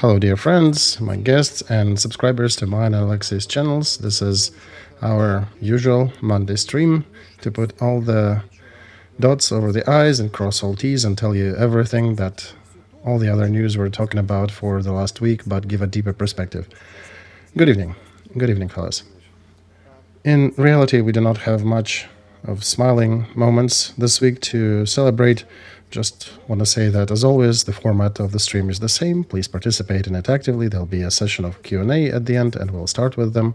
Hello, dear friends, my guests, and subscribers to mine and Alexei's channels. This is our usual Monday stream to put all the dots over the I's and cross all T's and tell you everything that all the other news we're talking about for the last week, but give a deeper perspective. Good evening. Good evening, fellas. In reality, we do not have much of smiling moments this week to celebrate. Just want to say that, as always, the format of the stream is the same. Please participate in it actively. There'll be a session of Q&A at the end, and we'll start with them.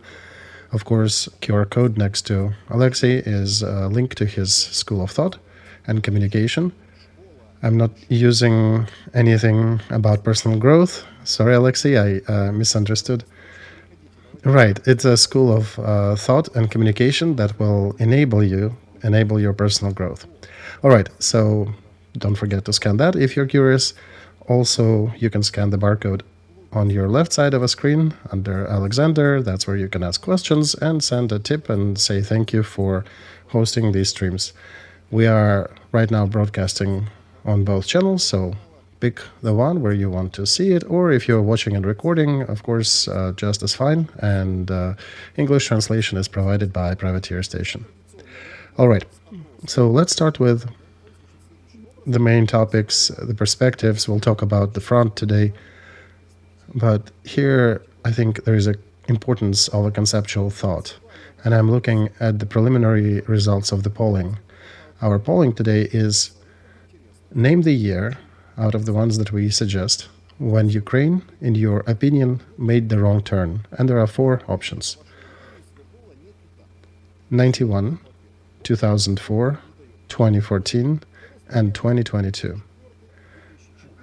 Of course, QR code next to Alexei is a link to his School of Thought and Communication. I'm not using anything about personal growth. Sorry, Alexei, I misunderstood. Right, it's a school of thought and communication that will enable your personal growth. All right, so don't forget to scan that if you're curious. Also, you can scan the barcode on your left side of a screen under Alexander. That's where you can ask questions and send a tip and say thank you for hosting these streams. We are right now broadcasting on both channels, so pick the one where you want to see it, or if you're watching and recording, of course, just as fine, and English translation is provided by Privateer Station. All right, so let's start with the main topics, the perspectives. We'll talk about the front today, but here I think there is an importance of a conceptual thought, and I'm looking at the preliminary results of the polling. Our polling today is name the year out of the ones that we suggest when Ukraine, in your opinion, made the wrong turn. And there are four options: 91, 2004, 2014, and 2022.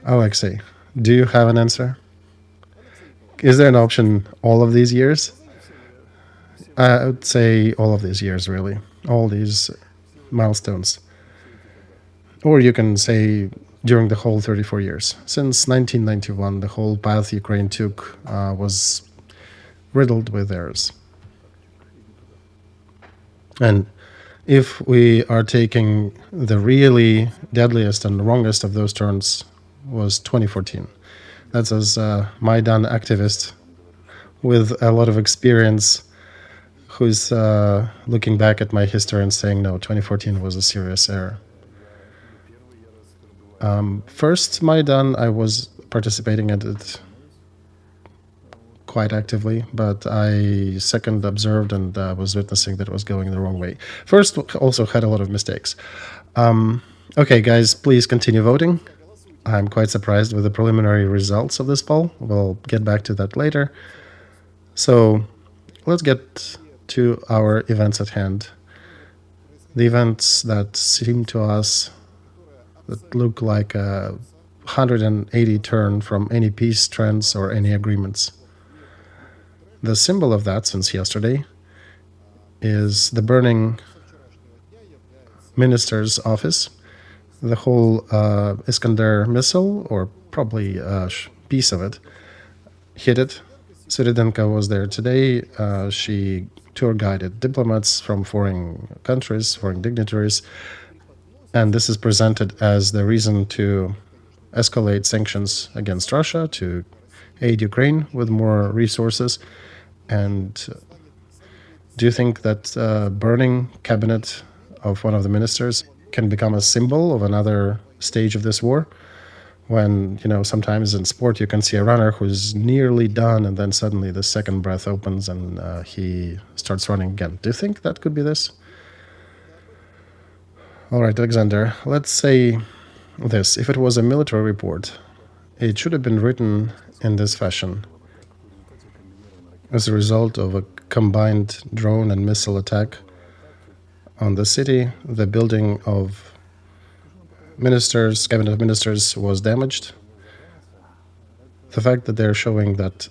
Alexei, do you have an answer? Is there an option all of these years? I would say all of these years, really. All these milestones. Or you can say during the whole 34 years. Since 1991, the whole path Ukraine took was riddled with errors. And if we are taking the really deadliest and wrongest of those turns was 2014. That's as Maidan activist with a lot of experience who's looking back at my history and saying, no, 2014 was a serious error. First Maidan, I was participating in it quite actively, but I second observed and was witnessing that it was going the wrong way. First also had a lot of mistakes. Okay, guys, please continue voting. I'm quite surprised with the preliminary results of this poll. We'll get back to that later. So let's get to our events at hand. The events that seem to us that look like a 180 turn from any peace trends or any agreements. The symbol of that since yesterday is the burning minister's office. The whole Iskander missile, or probably a piece of it, hit it. Sternenko was there today. She tour guided diplomats from foreign countries, foreign dignitaries, and this is presented as the reason to escalate sanctions against Russia, to aid Ukraine with more resources. And do you think that burning cabinet of one of the ministers can become a symbol of another stage of this war? When, sometimes in sport you can see a runner who's nearly done and then suddenly the second breath opens and he starts running again. Do you think that could be this? All right, Alexander, let's say this. If it was a military report, it should have been written in this fashion. As a result of a combined drone and missile attack on the city, the building of ministers, Cabinet of Ministers, was damaged. The fact that they're showing that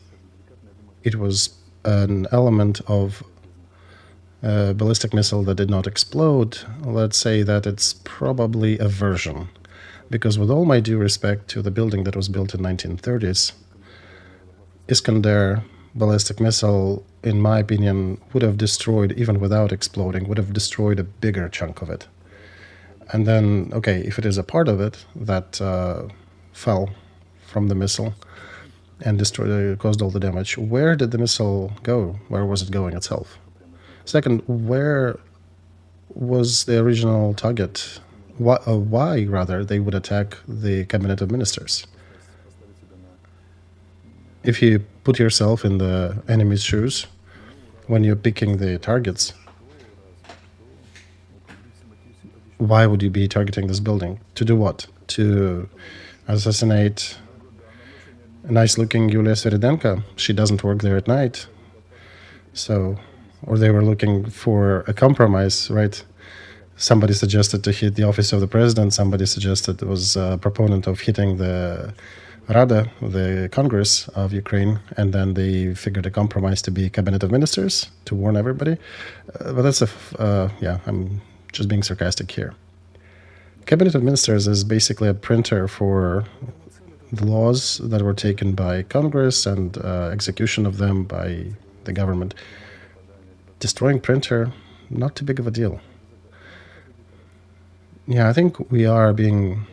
it was an element of a ballistic missile that did not explode, let's say that it's probably a version. Because with all my due respect to the building that was built in 1930s, Iskander ballistic missile, in my opinion, would have destroyed, even without exploding, would have destroyed a bigger chunk of it. And then, okay, if it is a part of it that fell from the missile, and caused all the damage. Where did the missile go? Where was it going itself? Second, where was the original target? Why rather, they would attack the Cabinet of Ministers? If you put yourself in the enemy's shoes when you're picking the targets, why would you be targeting this building? To do what? To assassinate a nice-looking Yulia Sviridenko? She doesn't work there at night. So, or they were looking for a compromise, right? Somebody suggested to hit the office of the president. Somebody suggested was a proponent of hitting the Rada, the Congress of Ukraine, and then they figured a compromise to be Cabinet of Ministers to warn everybody. But that's I'm just being sarcastic here. Cabinet of Ministers is basically a printer for the laws that were taken by Congress and execution of them by the government. Destroying printer, not too big of a deal. Yeah, I think we are being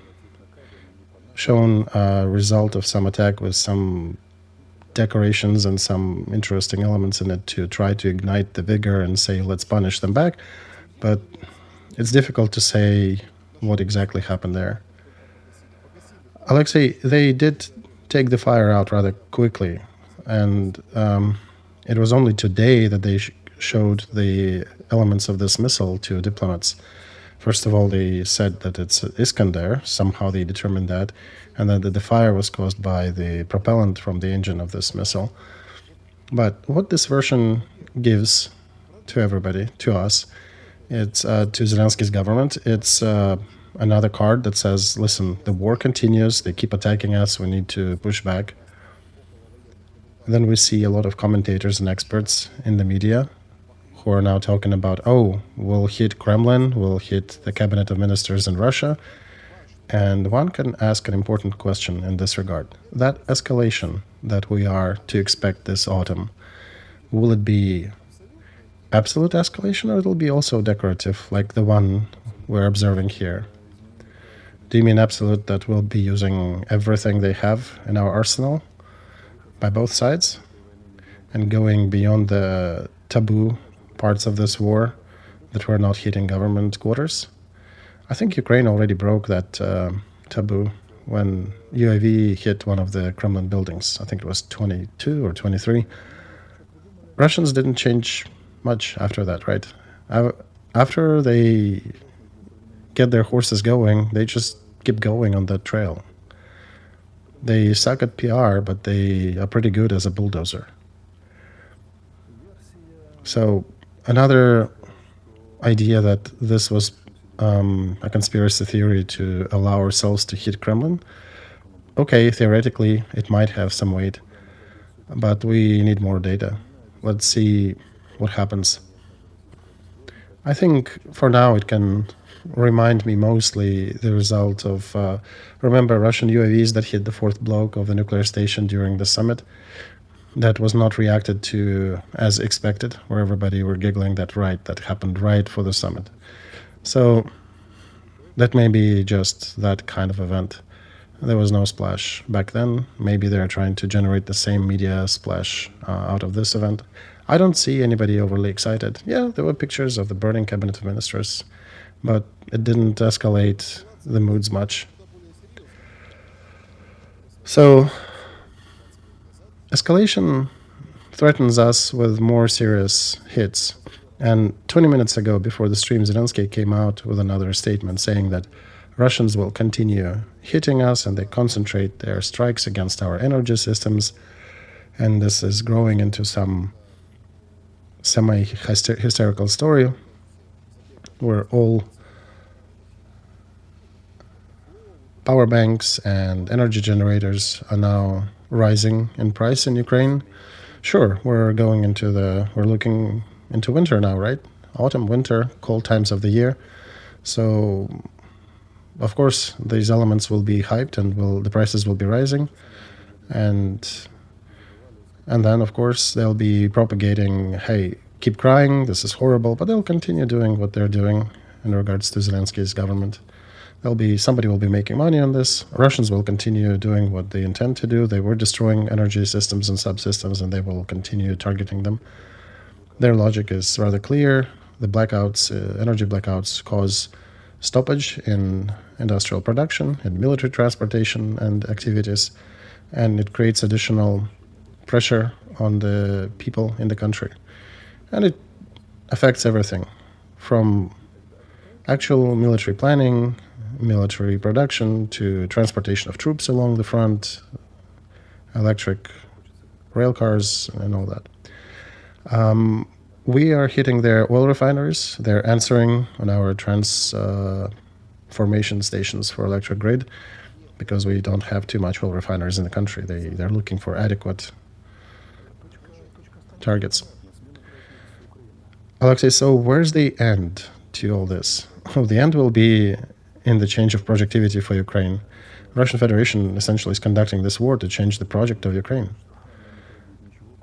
shown a result of some attack with some decorations and some interesting elements in it to try to ignite the vigor and say, let's punish them back. But it's difficult to say what exactly happened there. Alexei, they did take the fire out rather quickly. And it was only today that they showed the elements of this missile to diplomats. First of all, they said that it's Iskander. Somehow they determined that. And then that the fire was caused by the propellant from the engine of this missile. But what this version gives to everybody, to us, it's to Zelensky's government, it's another card that says, listen, the war continues, they keep attacking us, we need to push back. Then we see a lot of commentators and experts in the media who are now talking about, oh, we'll hit Kremlin, we'll hit the Cabinet of Ministers in Russia. And one can ask an important question in this regard. That escalation that we are to expect this autumn, will it be absolute escalation, or it'll be also decorative, like the one we're observing here? Do you mean absolute, that we'll be using everything they have in our arsenal by both sides and going beyond the taboo parts of this war that we're not hitting government quarters? I think Ukraine already broke that taboo when UAV hit one of the Kremlin buildings. I think it was 22 or 23. Russians didn't change much after that, right? After they get their horses going, they just keep going on that trail. They suck at PR, but they are pretty good as a bulldozer. So another idea that this was a conspiracy theory to allow ourselves to hit Kremlin, okay, theoretically it might have some weight, but we need more data. Let's see what happens. I think for now it can remind me mostly the result of, remember Russian UAVs that hit the fourth block of the nuclear station during the summit? That was not reacted to as expected, where everybody were giggling that happened right for the summit. So that may be just that kind of event. There was no splash back then. Maybe they're trying to generate the same media splash out of this event. I don't see anybody overly excited. Yeah, there were pictures of the burning Cabinet of Ministers, but it didn't escalate the moods much. So escalation threatens us with more serious hits. And 20 minutes ago, before the stream, Zelensky came out with another statement saying that Russians will continue hitting us and they concentrate their strikes against our energy systems. And this is growing into some semi-hysterical story where all power banks and energy generators are now rising in price in Ukraine. Sure, we're looking into winter now, right? Autumn, winter, cold times of the year. So, of course, these elements will be hyped and the prices will be rising. And then, of course, they'll be propagating, hey, keep crying, this is horrible, but they'll continue doing what they're doing in regards to Zelensky's government. Somebody will be making money on this. Russians will continue doing what they intend to do. They were destroying energy systems and subsystems, and they will continue targeting them. Their logic is rather clear. The blackouts, energy blackouts, cause stoppage in industrial production, in military transportation and activities, and it creates additional pressure on the people in the country. And it affects everything from actual military planning, military production, to transportation of troops along the front, electric rail cars, and all that. We are hitting their oil refineries. They're answering on our transformation stations for electric grid because we don't have too much oil refineries in the country. They're looking for adequate targets. Alexei, so where's the end to all this? Well, the end will be in the change of projectivity for Ukraine. Russian Federation essentially is conducting this war to change the project of Ukraine.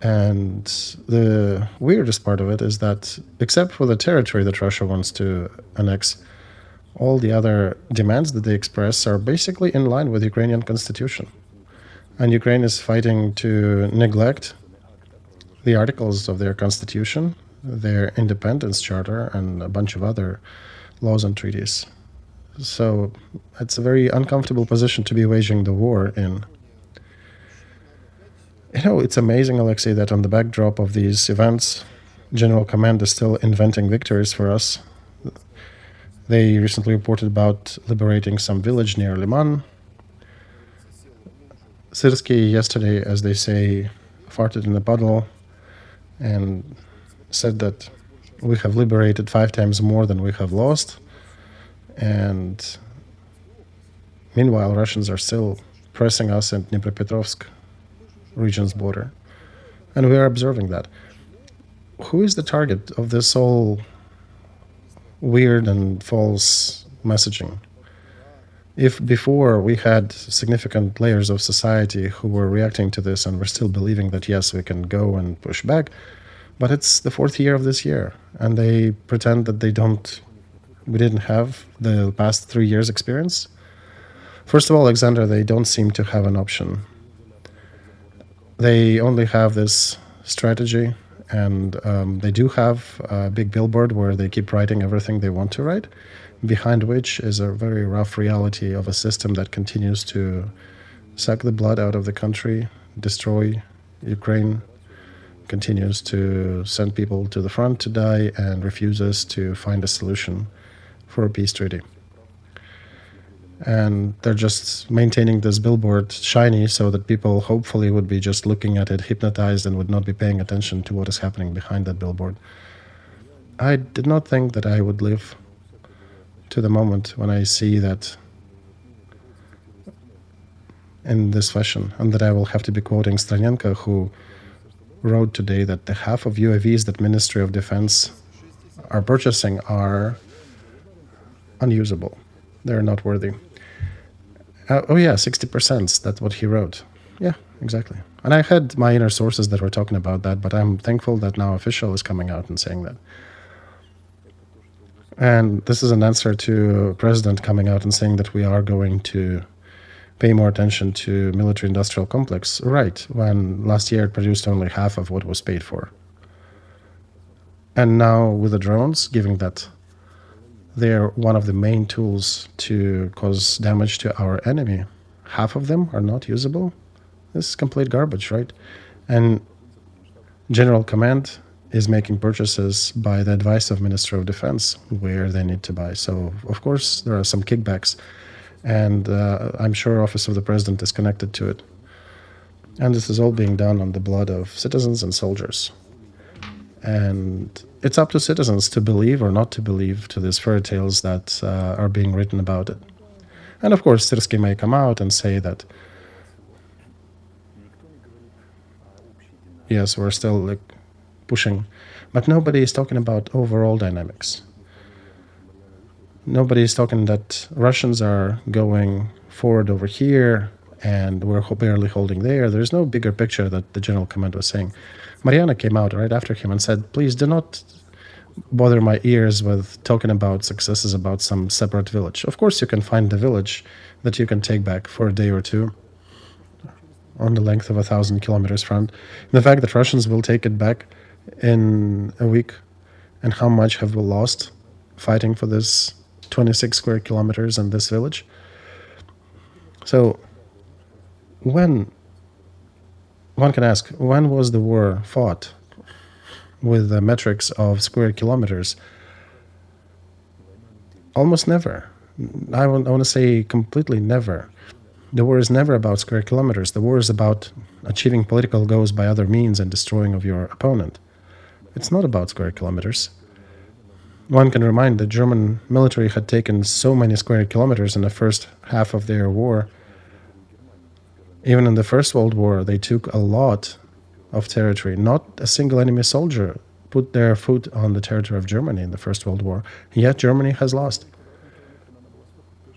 And the weirdest part of it is that, except for the territory that Russia wants to annex, all the other demands that they express are basically in line with the Ukrainian constitution. And Ukraine is fighting to neglect the articles of their constitution, their independence charter, and a bunch of other laws and treaties. So it's a very uncomfortable position to be waging the war in. It's amazing, Alexei, that on the backdrop of these events, General Command is still inventing victories for us. They recently reported about liberating some village near Liman. Syrsky yesterday, as they say, farted in a puddle and said that we have liberated 5 times more than we have lost. And meanwhile, Russians are still pressing us at Dnipropetrovsk region's border. And we are observing that. Who is the target of this whole weird and false messaging? If before we had significant layers of society who were reacting to this and were still believing that, yes, we can go and push back, but it's the 4th year of this year, and they pretend that we didn't have the past 3 years experience. First of all, Alexander, they don't seem to have an option. They only have this strategy, and they do have a big billboard where they keep writing everything they want to write, behind which is a very rough reality of a system that continues to suck the blood out of the country, destroy Ukraine, continues to send people to the front to die, and refuses to find a solution for a peace treaty. And they're just maintaining this billboard shiny so that people hopefully would be just looking at it hypnotized and would not be paying attention to what is happening behind that billboard. I did not think that I would live to the moment when I see that in this fashion, and that I will have to be quoting Sternenko, who wrote today that the half of UAVs that Ministry of Defense are purchasing are unusable. They're not worthy. 60%, that's what he wrote. Yeah, exactly. And I had my inner sources that were talking about that, but I'm thankful that now official is coming out and saying that. And this is an answer to President coming out and saying that we are going to pay more attention to military-industrial complex, right, when last year it produced only half of what was paid for. And now with the drones, given that they're one of the main tools to cause damage to our enemy, half of them are not usable. This is complete garbage, right? And General Command is making purchases by the advice of Minister of Defense where they need to buy. So, of course, there are some kickbacks. And I'm sure Office of the President is connected to it. And this is all being done on the blood of citizens and soldiers. And it's up to citizens to believe or not to believe to these fairy tales that are being written about it. And of course, Syrsky may come out and say that, yes, we're still pushing, but nobody is talking about overall dynamics. Nobody is talking that Russians are going forward over here and we're barely holding there. There's no bigger picture that the General Command was saying. Mariana came out right after him and said, please do not bother my ears with talking about successes about some separate village. Of course, you can find the village that you can take back for a day or two on the length of 1,000 kilometers front. The fact that Russians will take it back in a week, and how much have we lost fighting for this 26 square kilometers in this village. So when one can ask, when was the war fought with the metrics of square kilometers? Almost never. I want to say completely never. The war is never about square kilometers. The war is about achieving political goals by other means and destroying of your opponent. It's not about square kilometers. One can remind the German military had taken so many square kilometers in the first half of their war. Even in the First World War, they took a lot of territory. Not a single enemy soldier put their foot on the territory of Germany in the First World War. Yet Germany has lost.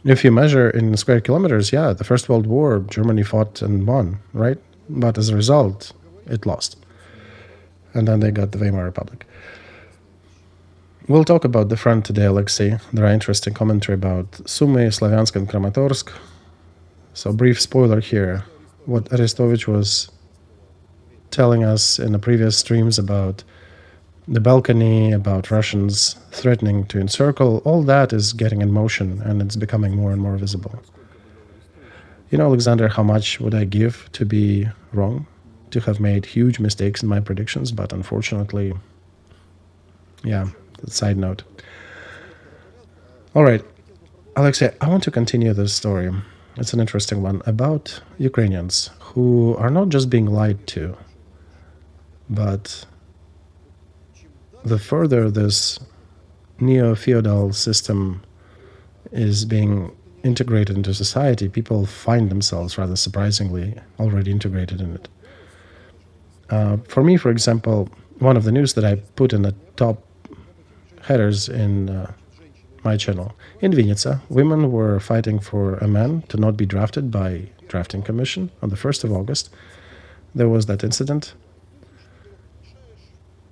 If you measure in square kilometers, yeah, the First World War, Germany fought and won, right? But as a result, it lost. And then they got the Weimar Republic. We'll talk about the front today, Alexei. There are interesting commentary about Sumy, Slavyansk, and Kramatorsk. So brief spoiler here. What Arestovych was telling us in the previous streams about the balcony, about Russians threatening to encircle, all that is getting in motion and it's becoming more and more visible. You know, Alexander, how much would I give to be wrong, to have made huge mistakes in my predictions, but unfortunately, yeah, side note. All right, Alexei, I want to continue this story. It's an interesting one about Ukrainians who are not just being lied to, but the further this neo-feudal system is being integrated into society, people find themselves rather surprisingly already integrated in it. For me, for example, one of the news that I put in the top headers in my channel, in Vinnytsia, women were fighting for a man to not be drafted by drafting commission on the 1st of August. There was that incident.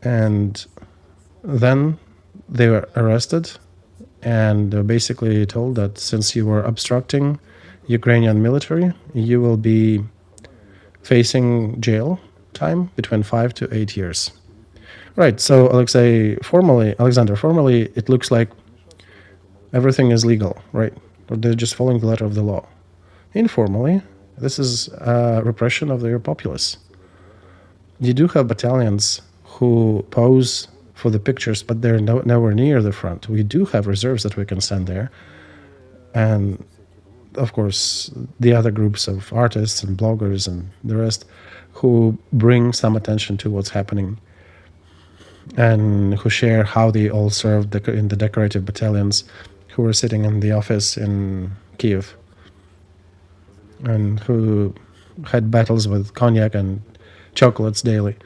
And then they were arrested and basically told that since you were obstructing Ukrainian military, you will be facing jail time between 5 to 8 years. Right, so Alexander, formally, it looks like everything is legal, right? Or they're just following the letter of the law. Informally, this is repression of their populace. You do have battalions who pose for the pictures, but they're nowhere near the front. We do have reserves that we can send there. And of course, the other groups of artists and bloggers and the rest who bring some attention to what's happening and who share how they all served in the decorative battalions who were sitting in the office in Kiev and who had battles with cognac and chocolates daily.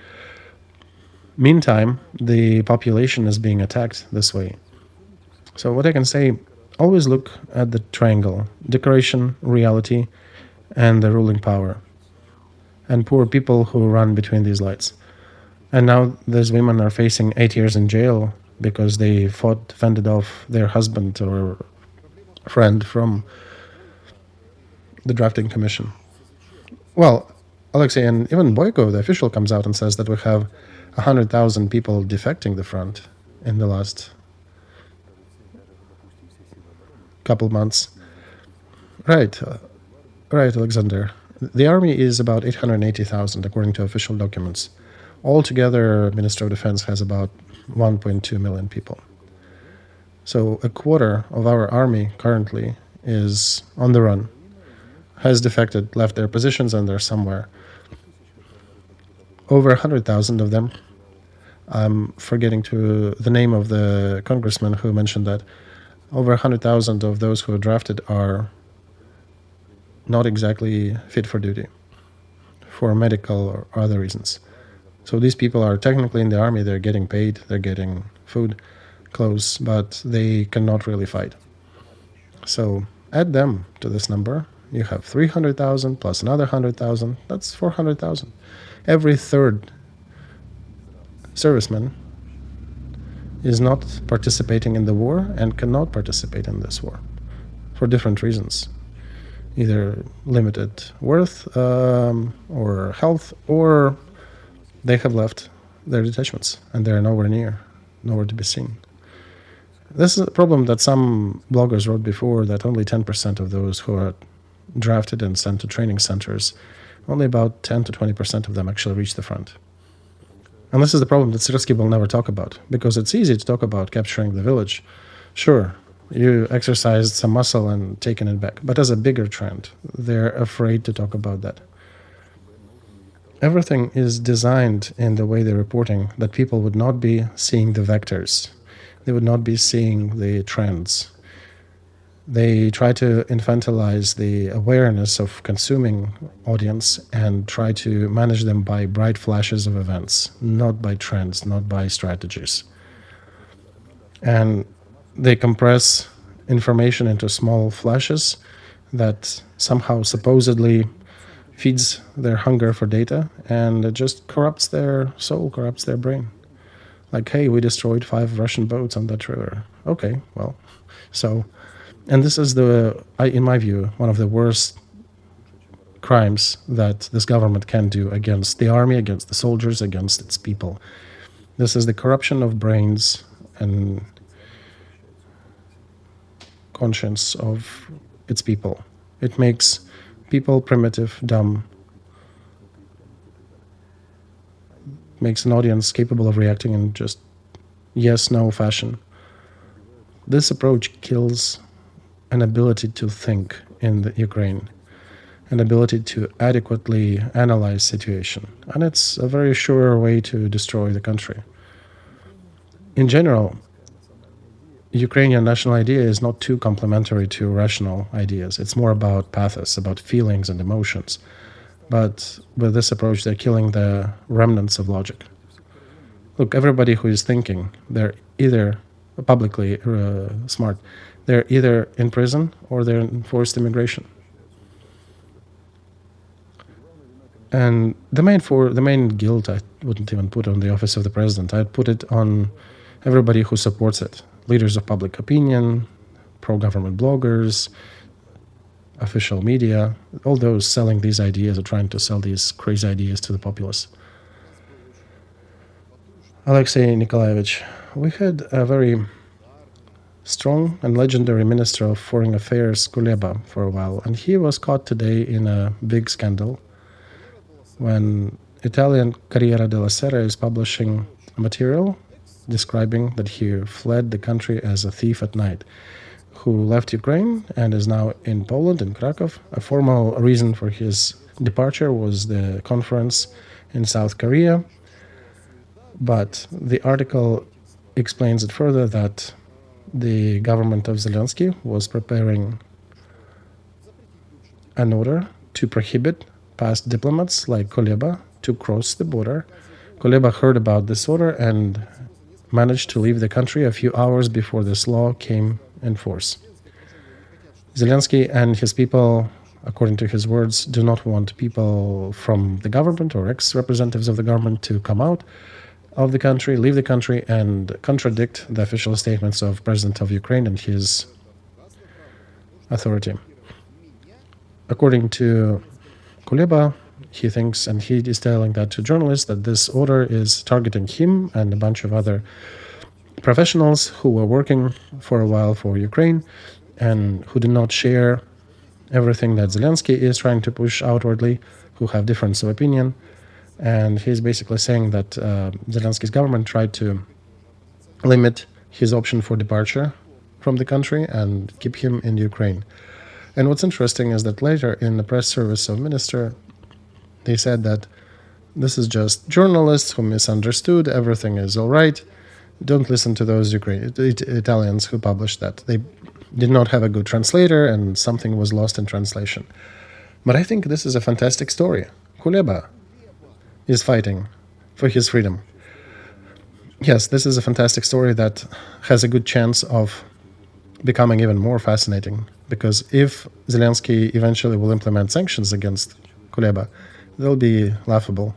Meantime, the population is being attacked this way. So what I can say, always look at the triangle: decoration, reality, and the ruling power. And poor people who run between these lights. And now these women are facing 8 years in jail because they fended off their husband or friend from the drafting commission. Well, Alexei, and even Boyko, the official, comes out and says that we have 100,000 people defecting the front in the last couple months. Right, Alexander. The army is about 880,000 according to official documents. Altogether, Ministry of Defense has about 1.2 million people. So a quarter of our army currently is on the run, has defected, left their positions, and they're somewhere. Over 100,000 of them, I'm forgetting to the name of the congressman who mentioned that, over 100,000 of those who are drafted are not exactly fit for duty for medical or other reasons. So these people are technically in the army, they're getting paid, they're getting food, clothes, but they cannot really fight. So add them to this number. You have 300,000 plus another 100,000, that's 400,000. Every third serviceman is not participating in the war and cannot participate in this war for different reasons. Either limited worth or health, or they have left their detachments and they're nowhere to be seen. This is a problem that some bloggers wrote before, that only 10% of those who are drafted and sent to training centers, only about 10 to 20% of them actually reach the front. And this is the problem that Syrsky will never talk about, because it's easy to talk about capturing the village. Sure, you exercised some muscle and taken it back, but as a bigger trend, they're afraid to talk about that. Everything is designed in the way they're reporting that people would not be seeing the vectors. They would not be seeing the trends. They try to infantilize the awareness of consuming audience and try to manage them by bright flashes of events, not by trends, not by strategies. And they compress information into small flashes that somehow supposedly feeds their hunger for data, and it just corrupts their soul, corrupts their brain. Like, hey, we destroyed 5 Russian boats on that river. Okay, well, so, and this is in my view, one of the worst crimes that this government can do against the army, against the soldiers, against its people. This is the corruption of brains and conscience of its people. It makes people primitive, dumb, makes an audience capable of reacting in just yes-no fashion. This approach kills an ability to think in the Ukraine, an ability to adequately analyze situation, and it's a very sure way to destroy the country. In general, Ukrainian national idea is not too complementary to rational ideas. It's more about pathos, about feelings and emotions. But with this approach, they're killing the remnants of logic. Look, everybody who is thinking, they're either publicly smart, they're either in prison or they're in forced immigration. And the main guilt I wouldn't even put on the office of the president. I'd put it on everybody who supports it. Leaders of public opinion, pro-government bloggers, official media, all those selling these ideas or trying to sell these crazy ideas to the populace. Alexei Nikolaevich, we had a very strong and legendary Minister of Foreign Affairs, Kuleba, for a while, and he was caught today in a big scandal when Italian Corriere della Sera is publishing a material describing that he fled the country as a thief at night, who left Ukraine and is now in Poland, in Krakow. A formal reason for his departure was the conference in South Korea, but the article explains it further that the government of Zelensky was preparing an order to prohibit past diplomats like Kuleba to cross the border. Kuleba heard about this order and managed to leave the country a few hours before this law came in force. Zelensky and his people, according to his words, do not want people from the government or ex-representatives of the government to come out of the country, leave the country, and contradict the official statements of President of Ukraine and his authority. According to Kuleba, he thinks, and he is telling that to journalists, that this order is targeting him and a bunch of other professionals who were working for a while for Ukraine and who do not share everything that Zelensky is trying to push outwardly, who have difference of opinion. And he's basically saying that Zelensky's government tried to limit his option for departure from the country and keep him in Ukraine. And what's interesting is that later in the press service of minister, they said that this is just journalists who misunderstood, everything is all right. Don't listen to those Italians who published that. They did not have a good translator and something was lost in translation. But I think this is a fantastic story. Kuleba is fighting for his freedom. Yes, this is a fantastic story that has a good chance of becoming even more fascinating, because if Zelensky eventually will implement sanctions against Kuleba, they'll be laughable.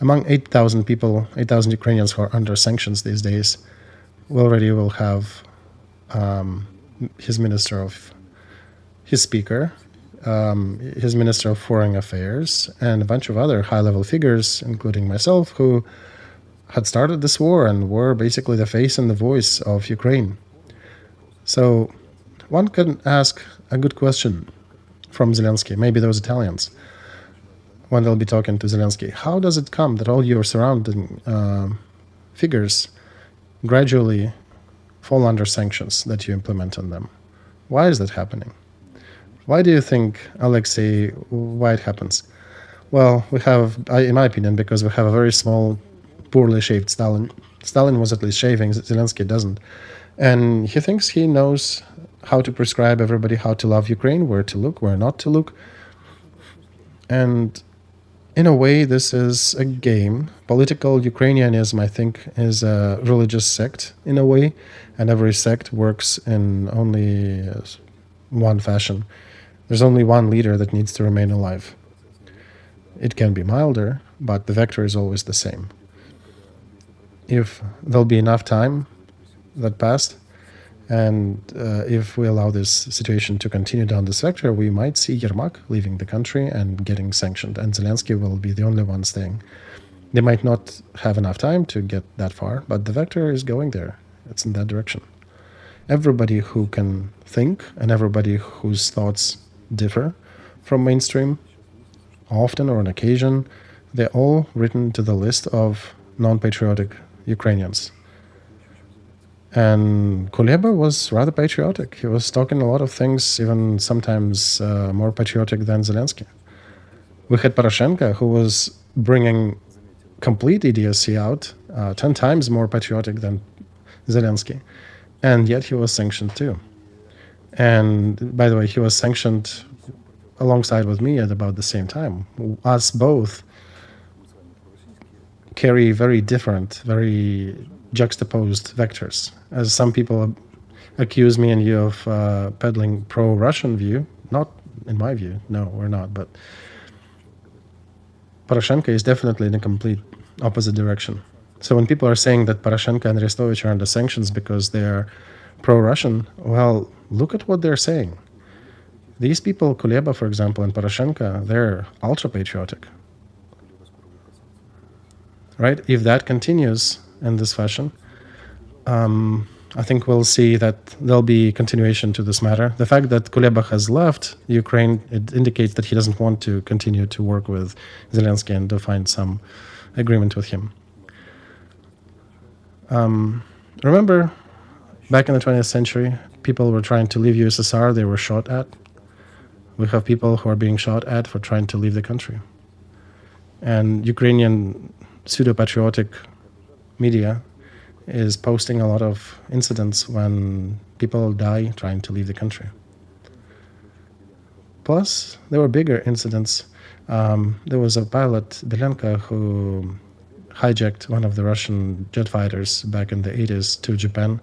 Among 8,000 people, 8,000 Ukrainians who are under sanctions these days, we already will have his speaker, his Minister of Foreign Affairs, and a bunch of other high-level figures, including myself, who had started this war and were basically the face and the voice of Ukraine. So one can ask a good question from Zelensky, maybe those Italians, when they'll be talking to Zelensky. How does it come that all your surrounding figures gradually fall under sanctions that you implement on them? Why is that happening? Why do you think, Alexei, why it happens? Well, we have, in my opinion, because we have a very small, poorly shaved Stalin. Stalin was at least shaving, Zelensky doesn't. And he thinks he knows how to prescribe everybody how to love Ukraine, where to look, where not to look. And in a way, this is a game. Political Ukrainianism, I think, is a religious sect in a way, and every sect works in only one fashion. There's only one leader that needs to remain alive. It can be milder, but the vector is always the same. If there'll be enough time that passed, and if we allow this situation to continue down this vector, we might see Yermak leaving the country and getting sanctioned, and Zelensky will be the only one staying. They might not have enough time to get that far, but the vector is going there. It's in that direction. Everybody who can think and everybody whose thoughts differ from mainstream, often or on occasion, they're all written to the list of non-patriotic Ukrainians. And Kuleba was rather patriotic. He was talking a lot of things, even sometimes more patriotic than Zelensky. We had Poroshenko, who was bringing complete idiocy out, 10 times more patriotic than Zelensky. And yet he was sanctioned too. And by the way, he was sanctioned alongside with me at about the same time. Us both carry very different, very juxtaposed vectors. As some people accuse me and you of peddling pro-Russian view, not in my view, no, we're not, but Poroshenko is definitely in a complete opposite direction. So when people are saying that Poroshenko and Arestovych are under sanctions because they're pro-Russian, well, look at what they're saying. These people, Kuleba, for example, and Poroshenko, they're ultra-patriotic. Right? If that continues in this fashion, I think we'll see that there'll be continuation to this matter. The fact that Kuleba has left Ukraine, it indicates that he doesn't want to continue to work with Zelensky and to find some agreement with him. Remember, back in the 20th century, people were trying to leave USSR, they were shot at. We have people who are being shot at for trying to leave the country. And Ukrainian pseudo-patriotic media is posting a lot of incidents when people die trying to leave the country. Plus, there were bigger incidents. There was a pilot, Belenko, who hijacked one of the Russian jet fighters back in the 80s to Japan.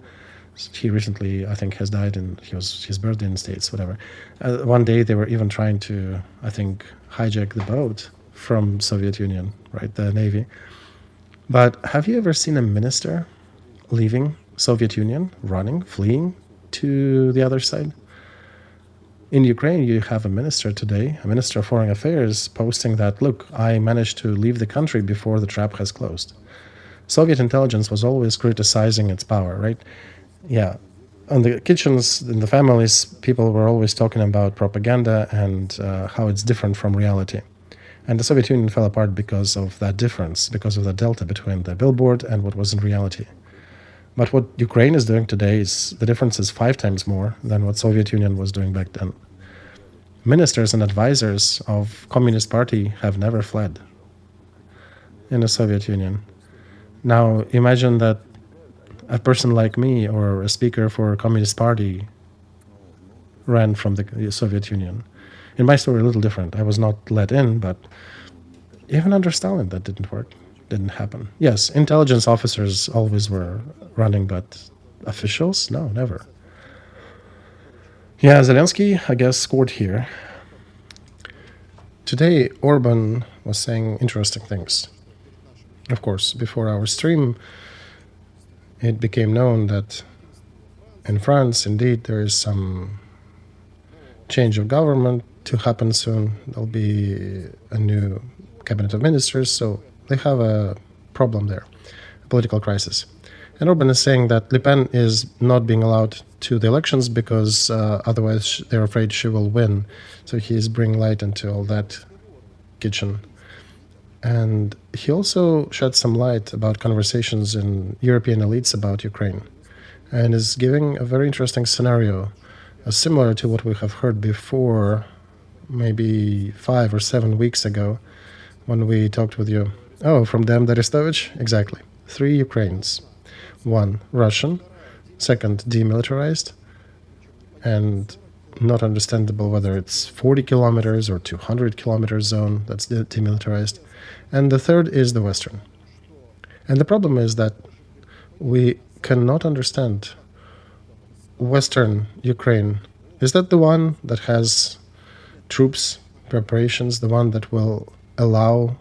He recently, I think, has died, and he was his birthday in the States, whatever. One day they were even trying to, I think, hijack the boat from Soviet Union, right, the Navy. But have you ever seen a minister leaving Soviet Union, running, fleeing to the other side? In Ukraine, you have a minister today, a minister of foreign affairs, posting that, look, I managed to leave the country before the trap has closed. Soviet intelligence was always criticizing its power, right? Yeah. On the kitchens, in the families, people were always talking about propaganda and how it's different from reality. And the Soviet Union fell apart because of that difference, because of the delta between the billboard and what was in reality. But what Ukraine is doing today is, the difference is 5 times more than what Soviet Union was doing back then. Ministers and advisors of Communist Party have never fled in the Soviet Union. Now imagine that a person like me or a speaker for a Communist Party ran from the Soviet Union. In my story, a little different. I was not let in, but even under Stalin, that didn't work. Didn't happen. Yes, intelligence officers always were running, but officials? No, never. Yeah, Zelensky, I guess, scored here. Today, Orban was saying interesting things. Of course, before our stream, it became known that in France, indeed, there is some change of government to happen soon. There'll be a new Cabinet of Ministers, so they have a problem there, a political crisis. And Orban is saying that Le Pen is not being allowed to the elections because otherwise they're afraid she will win. So he is bringing light into all that kitchen. And he also shed some light about conversations in European elites about Ukraine, and is giving a very interesting scenario, similar to what we have heard before, maybe 5 or 7 weeks ago, when we talked with you. Oh, from them, Arestovych? Exactly. 3 Ukraines. 1 Russian, 2nd demilitarized, and not understandable whether it's 40 kilometers or 200 kilometers zone that's demilitarized. And the 3rd is the Western. And the problem is that we cannot understand Western Ukraine. Is that the one that has troops, preparations, the one that will allow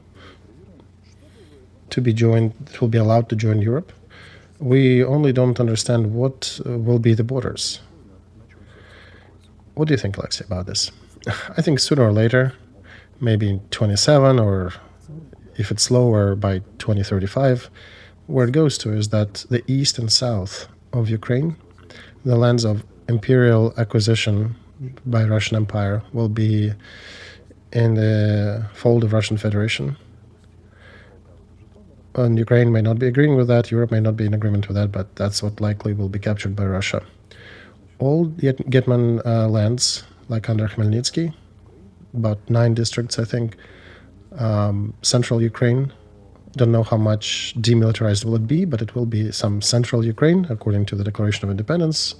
to be joined, that will be allowed to join Europe? We only don't understand what will be the borders. What do you think, Alexei, about this? I think sooner or later, maybe in 27, or if it's slower, by 2035, where it goes to is that the east and south of Ukraine, the lands of imperial acquisition by Russian Empire, will be in the fold of Russian Federation. And Ukraine may not be agreeing with that, Europe may not be in agreement with that, but that's what likely will be captured by Russia. All Getman lands, like under Khmelnytsky, about 9 districts, I think, central Ukraine. Don't know how much demilitarized will it be, but it will be some central Ukraine, according to the Declaration of Independence.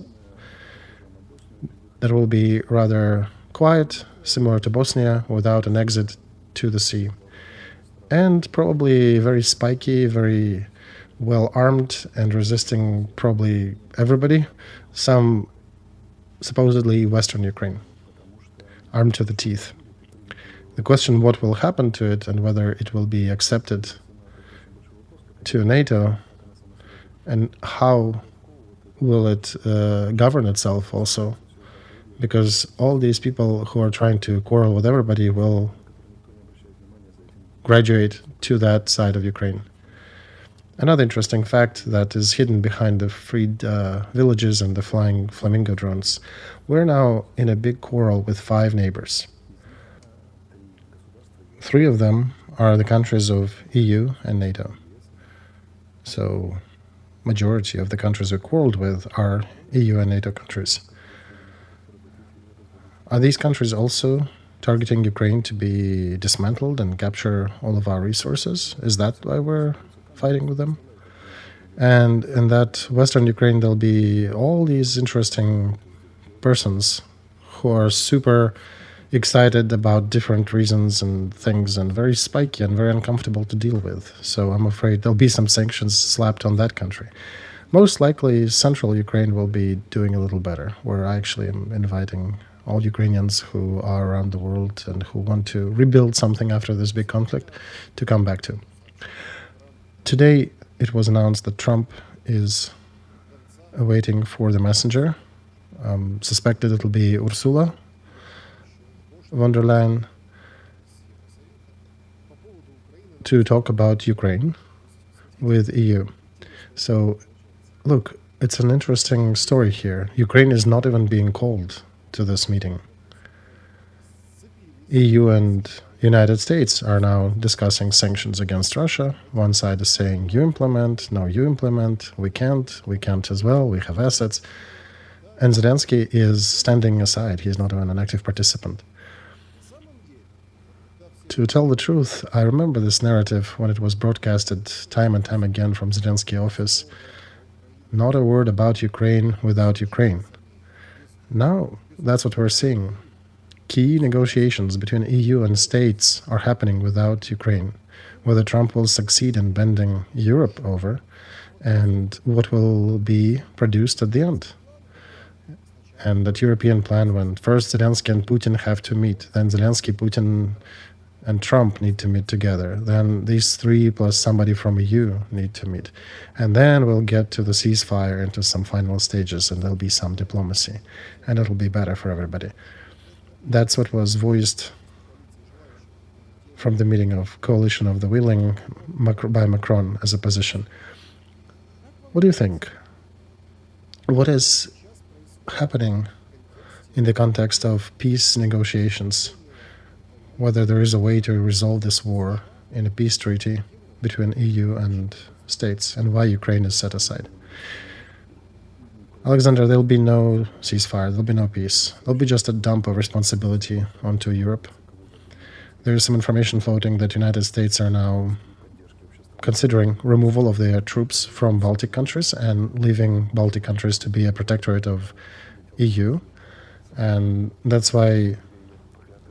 That will be rather quiet, similar to Bosnia, without an exit to the sea. And probably very spiky, very well armed, and resisting probably everybody. Some supposedly Western Ukraine, armed to the teeth. The question what will happen to it and whether it will be accepted to NATO, and how will it govern itself also, because all these people who are trying to quarrel with everybody will graduate to that side of Ukraine. Another interesting fact that is hidden behind the freed villages and the flying flamingo drones: we're now in a big quarrel with 5 neighbors. 3 of them are the countries of EU and NATO. So majority of the countries we quarreled with are EU and NATO countries. Are these countries also targeting Ukraine to be dismantled and capture all of our resources? Is that why we're fighting with them? And in that Western Ukraine, there'll be all these interesting persons who are super excited about different reasons and things, and very spiky and very uncomfortable to deal with. So I'm afraid there'll be some sanctions slapped on that country. Most likely, central Ukraine will be doing a little better, where I actually am inviting all Ukrainians who are around the world and who want to rebuild something after this big conflict to come back to. Today, it was announced that Trump is waiting for the messenger. Suspected it'll be Ursula von der Leyen to talk about Ukraine with EU. So, look, it's an interesting story here. Ukraine is not even being called to this meeting. EU and United States are now discussing sanctions against Russia. One side is saying, you implement, no, you implement, we can't as well, we have assets. And Zelensky is standing aside, he's not even an active participant. To tell the truth, I remember this narrative when it was broadcasted time and time again from Zelensky office. Not a word about Ukraine without Ukraine. Now, that's what we're seeing. Key negotiations between EU and states are happening without Ukraine. Whether Trump will succeed in bending Europe over, and what will be produced at the end. And that European plan, when first Zelensky and Putin have to meet, then Zelensky, Putin and Trump need to meet together. Then these three plus somebody from EU need to meet. And then we'll get to the ceasefire into some final stages, and there'll be some diplomacy, and it'll be better for everybody. That's what was voiced from the meeting of Coalition of the Willing by Macron as a position. What do you think? What is happening in the context of peace negotiations? Whether there is a way to resolve this war in a peace treaty between EU and states, and why Ukraine is set aside. Alexander, there'll be no ceasefire, there'll be no peace. There'll be just a dump of responsibility onto Europe. There is some information floating that United States are now considering removal of their troops from Baltic countries and leaving Baltic countries to be a protectorate of EU. And that's why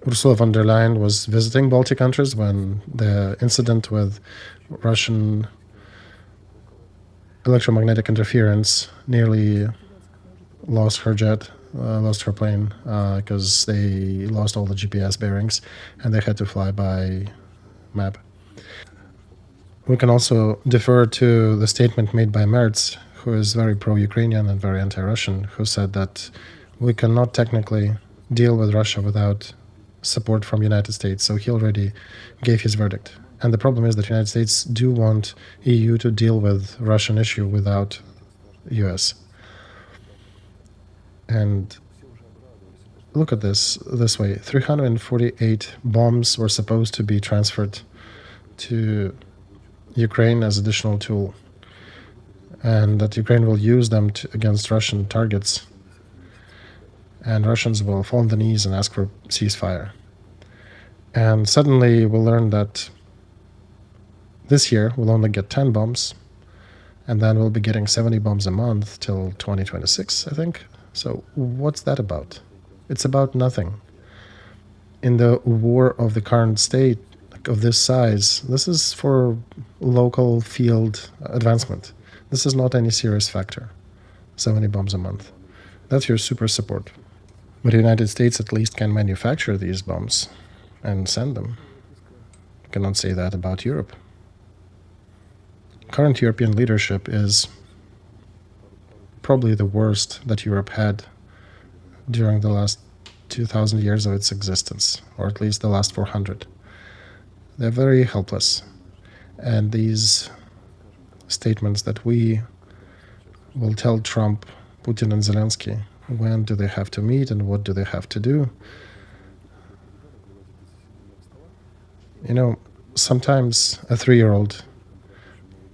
Ursula von der Leyen was visiting Baltic countries when the incident with Russian electromagnetic interference nearly lost her jet, lost her plane, because they lost all the GPS bearings and they had to fly by map. We can also defer to the statement made by Merz, who is very pro-Ukrainian and very anti-Russian, who said that we cannot technically deal with Russia without support from United States. So he already gave his verdict. And the problem is that United States do want EU to deal with Russian issue without US. And look at this way. 348 bombs were supposed to be transferred to Ukraine as additional tool, and that Ukraine will use them against Russian targets, and Russians will fall on the knees and ask for ceasefire. And suddenly we'll learn that this year we'll only get 10 bombs, and then we'll be getting 70 bombs a month till 2026, I think. So what's that about? It's about nothing. In the war of the current state, of this size, this is for local field advancement. This is not any serious factor. 70 bombs a month. That's your super support. But the United States at least can manufacture these bombs and send them. You cannot say that about Europe. Current European leadership is probably the worst that Europe had during the last 2,000 years of its existence, or at least the last 400. They're very helpless. And these statements that we will tell Trump, Putin, and Zelensky when do they have to meet and what do they have to do. You know, sometimes a 3-year-old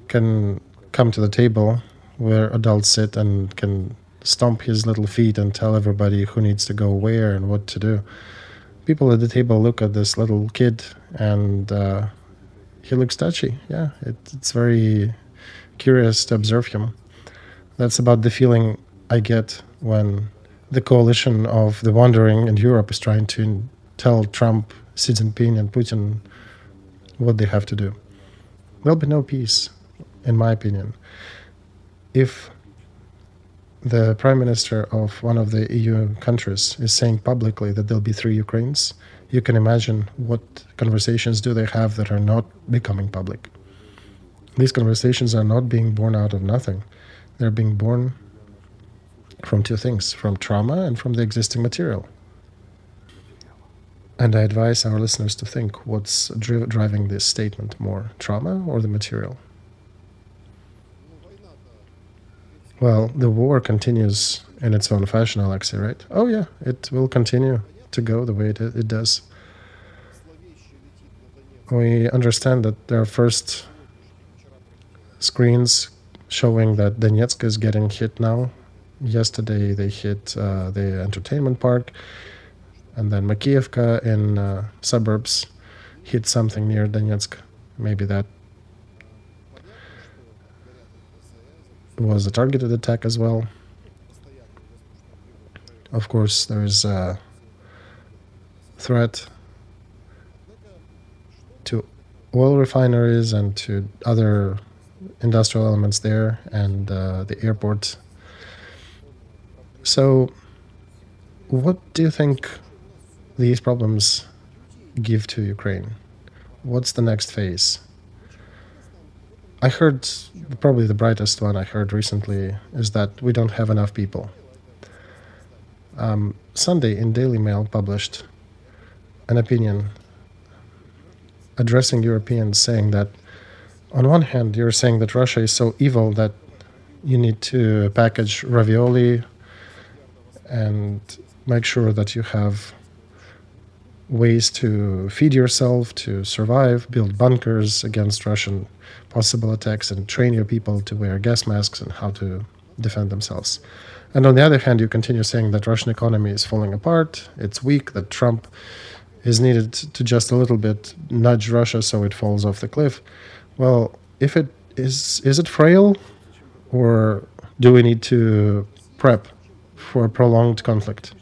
can come to the table where adults sit and can stomp his little feet and tell everybody who needs to go where and what to do. People at the table look at this little kid and he looks touchy. Yeah, it's very curious to observe him. That's about the feeling I get when the coalition of the wandering in Europe is trying to tell Trump, Xi Jinping, and Putin what they have to do. There'll be no peace, in my opinion, if the prime minister of one of the EU countries is saying publicly that there'll be 3 Ukraines. You can imagine what conversations do they have that are not becoming public. These conversations are not being born out of nothing. They're being born from 2 things, from trauma and from the existing material. And I advise our listeners to think, what's driving this statement more, trauma or the material? Well, the war continues in its own fashion, Alexei, right? Oh yeah, it will continue to go the way it does. We understand that there are first screens showing that Donetsk is getting hit now. Yesterday they hit the entertainment park, and then Makiivka in suburbs hit something near Donetsk. Maybe that was a targeted attack as well. Of course, there is a threat to oil refineries and to other industrial elements there, and the airport. So what do you think these problems give to Ukraine? What's the next phase? I heard, probably the brightest one I heard recently is that we don't have enough people. Sunday in Daily Mail published an opinion addressing Europeans, saying that on one hand you're saying that Russia is so evil that you need to package ravioli and make sure that you have ways to feed yourself, to survive, build bunkers against Russian possible attacks, and train your people to wear gas masks and how to defend themselves. And on the other hand, you continue saying that Russian economy is falling apart, it's weak, that Trump is needed to just a little bit nudge Russia so it falls off the cliff. Well, if it is it frail, or do we need to prep for a prolonged conflict?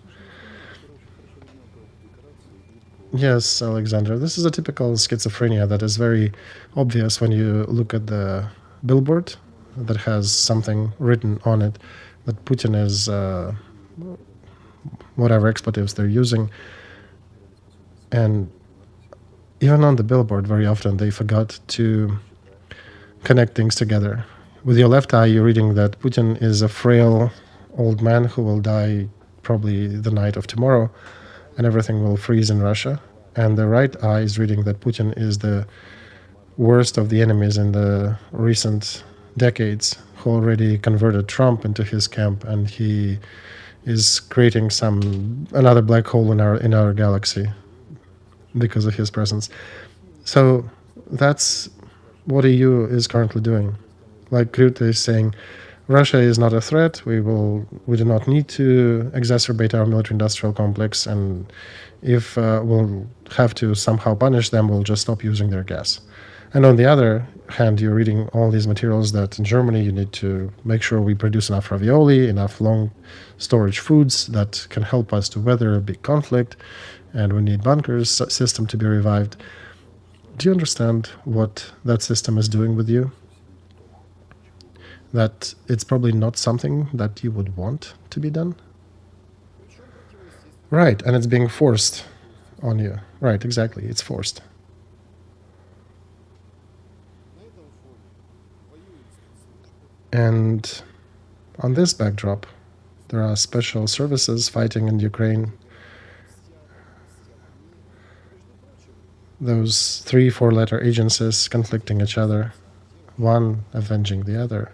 Yes, Alexander, this is a typical schizophrenia that is very obvious when you look at the billboard that has something written on it that Putin is whatever expletives they're using. And even on the billboard, very often they forgot to connect things together. With your left eye, you're reading that Putin is a frail old man who will die probably the night of tomorrow, and everything will freeze in Russia. And the right eye is reading that Putin is the worst of the enemies in the recent decades, who already converted Trump into his camp, and he is creating another black hole in our galaxy because of his presence. So that's what EU is currently doing. Like Krute is saying, Russia is not a threat. We do not need to exacerbate our military-industrial complex, and if we'll have to somehow punish them, we'll just stop using their gas. And on the other hand, you're reading all these materials that in Germany you need to make sure we produce enough ravioli, enough long storage foods that can help us to weather a big conflict, and we need bunkers system to be revived. Do you understand what that system is doing with you? That it's probably not something that you would want to be done? Right, and it's being forced on you. Right, exactly, it's forced. And on this backdrop, there are special services fighting in Ukraine. Those 3-4-letter agencies conflicting each other, one avenging the other.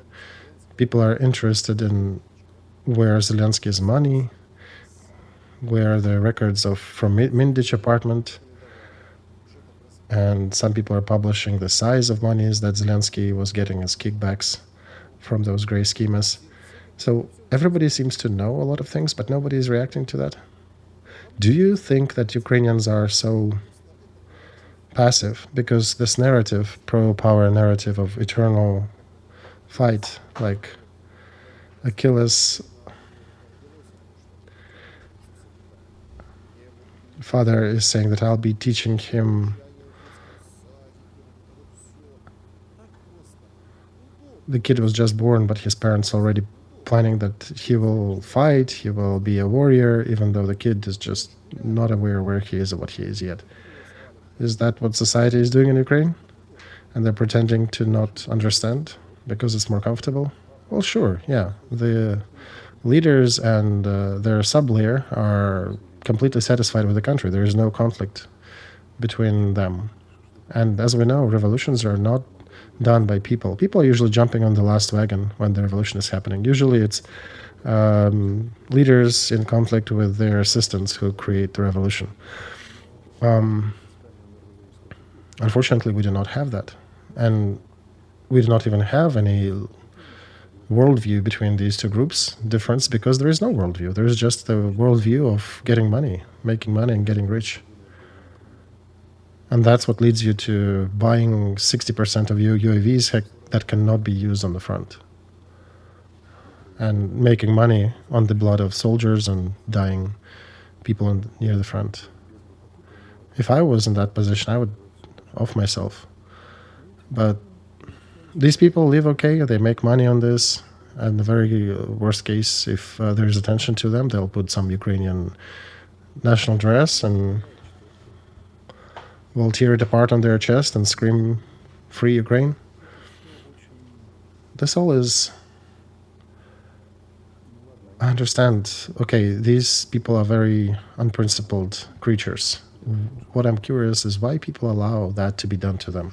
People are interested in where Zelensky's money, where the records from Mindich apartment, and some people are publishing the size of monies that Zelensky was getting as kickbacks from those gray schemas. So everybody seems to know a lot of things, but nobody is reacting to that. Do you think that Ukrainians are so passive? Because this narrative, pro-power narrative of eternal fight, like Achilles' father is saying that I'll be teaching him. The kid was just born, but his parents already planning that he will fight, he will be a warrior, even though the kid is just not aware where he is or what he is yet. Is that what society is doing in Ukraine? And they're pretending to not understand because it's more comfortable? Well, sure, yeah. The leaders and their sub-layer are completely satisfied with the country. There is no conflict between them. And as we know, revolutions are not done by people. People are usually jumping on the last wagon when the revolution is happening. Usually it's leaders in conflict with their assistants who create the revolution. Unfortunately, we do not have that. And we do not even have any worldview between these two groups difference, because there is no worldview. There is just the worldview of getting money, making money and getting rich. And that's what leads you to buying 60% of your UAVs that cannot be used on the front, and making money on the blood of soldiers and dying people near the front. If I was in that position, I would off myself. But these people live okay, they make money on this, and the very worst case, if there's attention to them, they'll put some Ukrainian national dress and will tear it apart on their chest and scream, "Free Ukraine"? This all is... I understand. Okay, these people are very unprincipled creatures. What I'm curious is why people allow that to be done to them.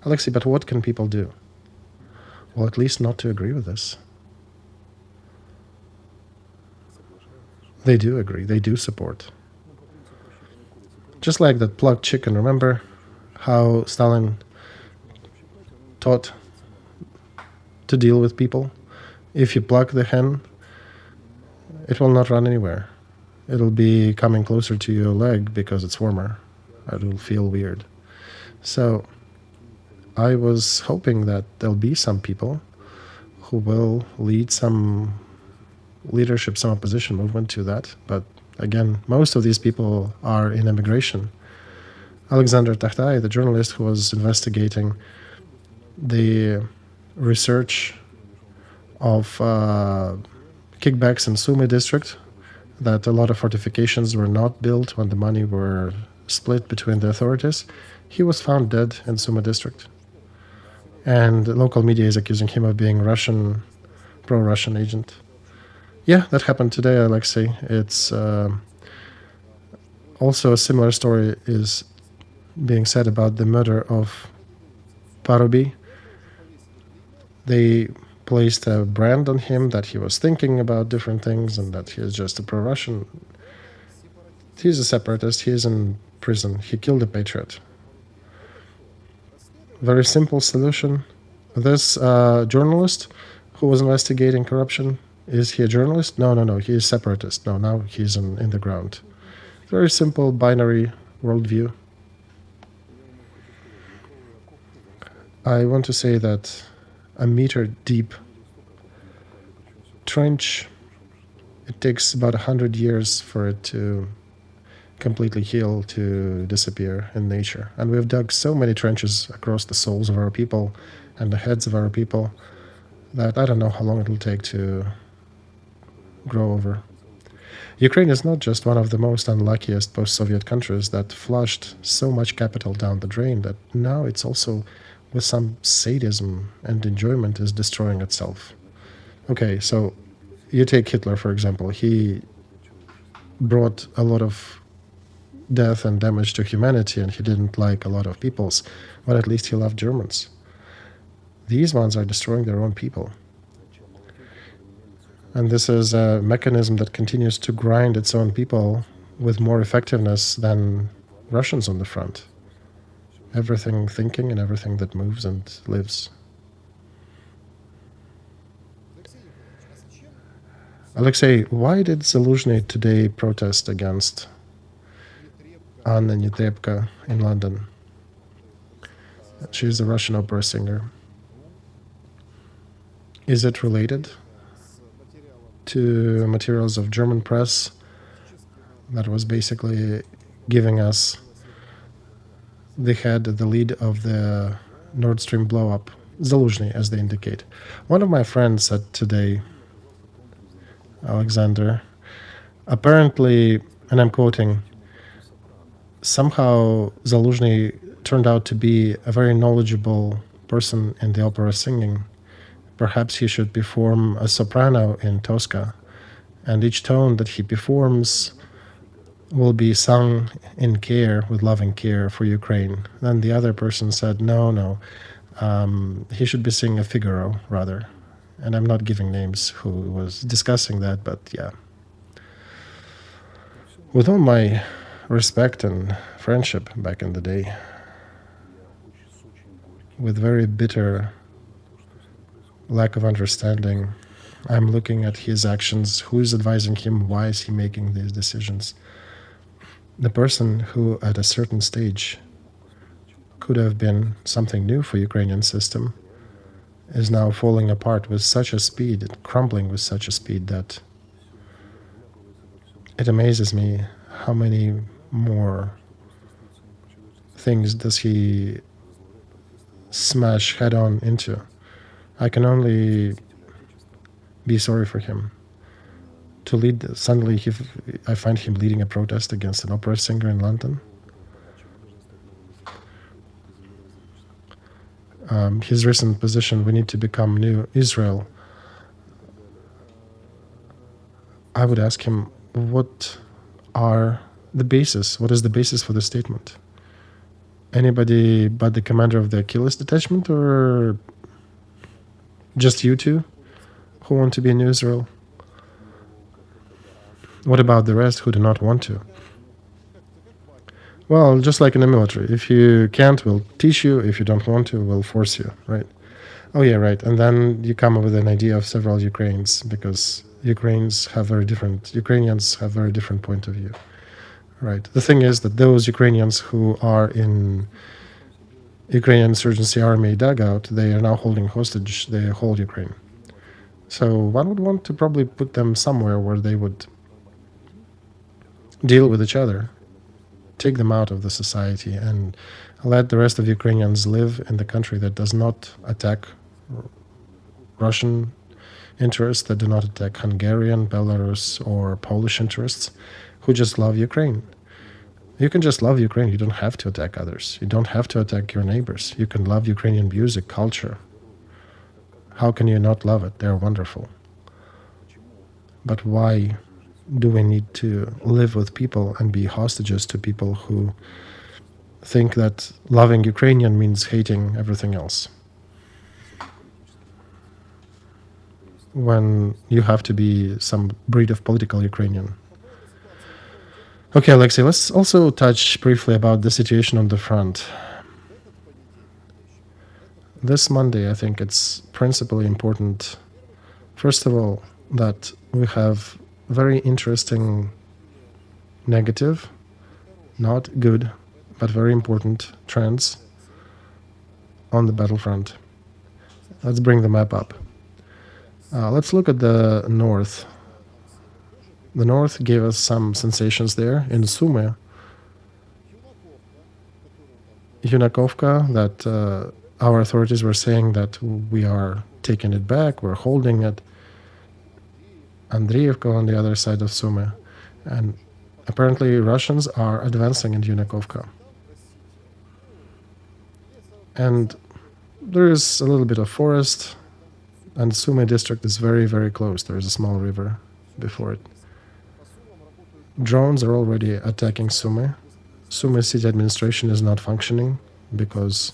Alexei, but what can people do? Well, at least not to agree with this. They do agree. They do support. Just like that plucked chicken. Remember how Stalin taught to deal with people? If you pluck the hen, it will not run anywhere. It'll be coming closer to your leg because it's warmer. It will feel weird. So I was hoping that there'll be some people who will lead some leadership, some opposition movement to that. But again, most of these people are in emigration. Alexander Takhtai, the journalist who was investigating the research of kickbacks in Sumy district, that a lot of fortifications were not built when the money were split between the authorities, he was found dead in Sumy district. And local media is accusing him of being Russian, pro-Russian agent. Yeah, that happened today, Alexei. It's also a similar story is being said about the murder of Parubi. They placed a brand on him that he was thinking about different things and that he is just a pro-Russian. He's a separatist. He is in prison. He killed a patriot. Very simple solution. This journalist who was investigating corruption, is he a journalist? No. He is a separatist. No, now he's in the ground. Very simple binary worldview. I want to say that a meter deep trench, it takes about 100 years for it to completely heal, to disappear in nature. And we've dug so many trenches across the souls of our people and the heads of our people that I don't know how long it will take to grow over. Ukraine is not just one of the most unluckiest post-Soviet countries that flushed so much capital down the drain that now it's also, with some sadism and enjoyment, is destroying itself. Okay, so you take Hitler, for example. He brought a lot of death and damage to humanity, and he didn't like a lot of peoples, but at least he loved Germans. These ones are destroying their own people. And this is a mechanism that continues to grind its own people with more effectiveness than Russians on the front. Everything thinking and everything that moves and lives. Alexei, why did Zaluzhny today protest against Anna Netrebko in London? She's a Russian opera singer. Is it related to materials of German press that was basically giving us the lead of the Nord Stream blow-up, Zaluzhny, as they indicate? One of my friends said today, Alexander, apparently, and I'm quoting, somehow Zaluzhny turned out to be a very knowledgeable person in the opera singing. Perhaps he should perform a soprano in Tosca, and each tone that he performs will be sung in care, with loving care for Ukraine. Then the other person said, no, he should be singing a Figaro, rather. And I'm not giving names who was discussing that, but yeah. With all my respect and friendship back in the day, with very bitter lack of understanding, I'm looking at his actions, who is advising him, why is he making these decisions. The person who at a certain stage could have been something new for Ukrainian system is now falling apart with such a speed, and crumbling with such a speed that it amazes me how many more things does he smash head-on into. I can only be sorry for him. To lead, suddenly I find him leading a protest against an opera singer in London. his recent position, we need to become new Israel, I would ask him, what is the basis for the statement? Anybody but the commander of the Achilles detachment, or just you two who want to be in Israel? What about the rest who do not want to? Well, just like in the military, if you can't, we'll teach you. If you don't want to, we'll force you, right? Oh yeah, right. And then you come up with an idea of several Ukraines, because Ukrainians have very different point of view, right? The thing is that those Ukrainians who are in Ukrainian insurgency army dugout, they are now holding hostage the whole Ukraine. So one would want to probably put them somewhere where they would deal with each other, take them out of the society, and let the rest of Ukrainians live in the country that does not attack Russian interests, that do not attack Hungarian, Belarus, or Polish interests, who just love Ukraine. You can just love Ukraine. You don't have to attack others. You don't have to attack your neighbors. You can love Ukrainian music, culture. How can you not love it? They're wonderful. But why do we need to live with people and be hostages to people who think that loving Ukrainian means hating everything else? When you have to be some breed of political Ukrainian. Okay, Alexei, let's also touch briefly about the situation on the front. This Monday, I think it's principally important, first of all, that we have very interesting, negative, not good, but very important trends on the battlefront. Let's bring the map up. Let's look at the north. The north gave us some sensations there in Sumy, Yunakovka, that our authorities were saying that we are taking it back, we're holding it. Andreevka on the other side of Sumy. And apparently Russians are advancing in Yunakovka. And there is a little bit of forest, and Sumy district is very, very close. There is a small river before it. Drones are already attacking Sumy. Sumy city administration is not functioning because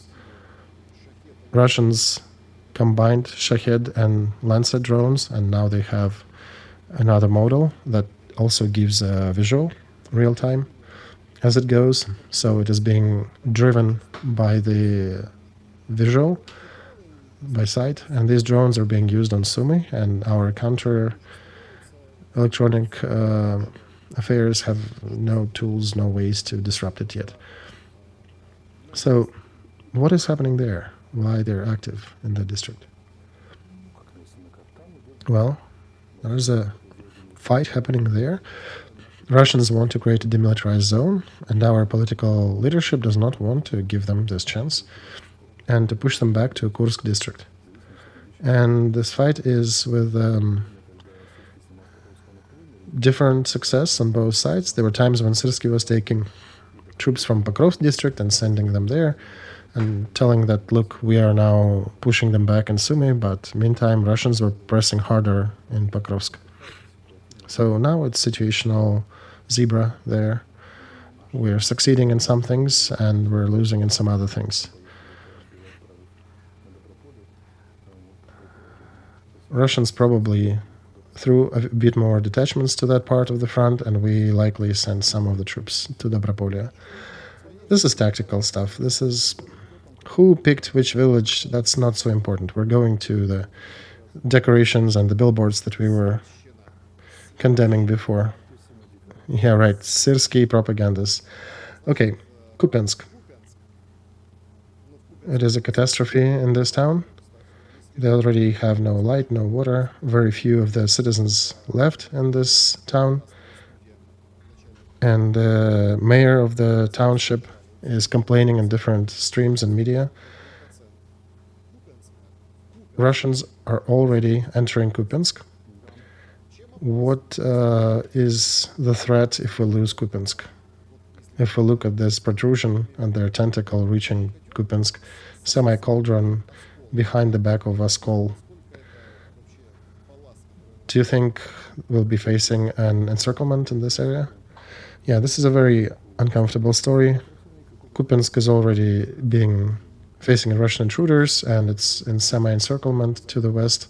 Russians combined Shahed and Lancet drones, and now they have another model that also gives a visual, real time, as it goes. So it is being driven by the visual, by sight, and these drones are being used on Sumy, and our counter electronic affairs have no tools, no ways to disrupt it yet. So what is happening there? Why they're active in the district? Well, there's a fight happening there. Russians want to create a demilitarized zone, and our political leadership does not want to give them this chance and to push them back to Kursk district. And this fight is with different success on both sides. There were times when Syrsky was taking troops from Pokrovsk district and sending them there and telling that, look, we are now pushing them back in Sumy, but meantime Russians were pressing harder in Pokrovsk. So now it's situational zebra there. We're succeeding in some things and we're losing in some other things. Russians probably threw a bit more detachments to that part of the front, and we likely sent some of the troops to Dnipropetrovsk. This is tactical stuff. This is who picked which village. That's not so important. We're going to the decorations and the billboards that we were condemning before. Yeah, right. Syrsky propagandas. Okay, Kupyansk. It is a catastrophe in this town. They already have no light, no water. Very few of the citizens left in this town. And the mayor of the township is complaining in different streams and media. Russians are already entering Kupyansk. What is the threat if we lose Kupyansk? If we look at this protrusion and their tentacle reaching Kupyansk, semi-cauldron behind the back of Oskol, do you think we'll be facing an encirclement in this area? Yeah, this is a very uncomfortable story. Kupyansk is already facing Russian intruders, and it's in semi-encirclement to the west.